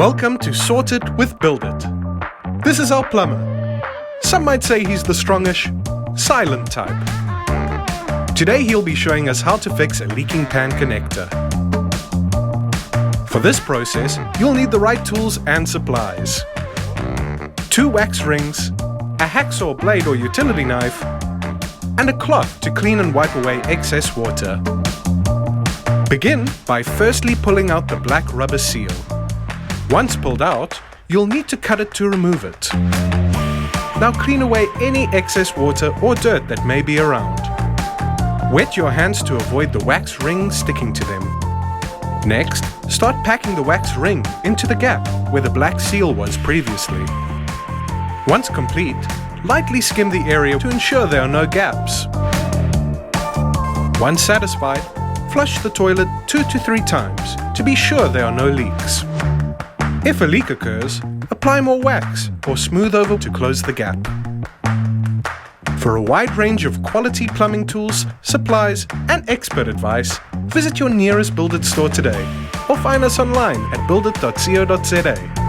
Welcome to Sort It with Build It. This is our plumber. Some might say he's the strongish, silent type. Today he'll be showing us how to fix a leaking pan connector. For this process, you'll need the right tools and supplies. 2 wax rings, a hacksaw blade or utility knife, and a cloth to clean and wipe away excess water. Begin by firstly pulling out the black rubber seal. Once pulled out, you'll need to cut it to remove it. Now clean away any excess water or dirt that may be around. Wet your hands to avoid the wax ring sticking to them. Next, start packing the wax ring into the gap where the black seal was previously. Once complete, lightly skim the area to ensure there are no gaps. Once satisfied, flush the toilet 2 to 3 times to be sure there are no leaks. If a leak occurs, apply more wax or smooth over to close the gap. For a wide range of quality plumbing tools, supplies, and expert advice, visit your nearest Build It store today or find us online at buildit.co.za.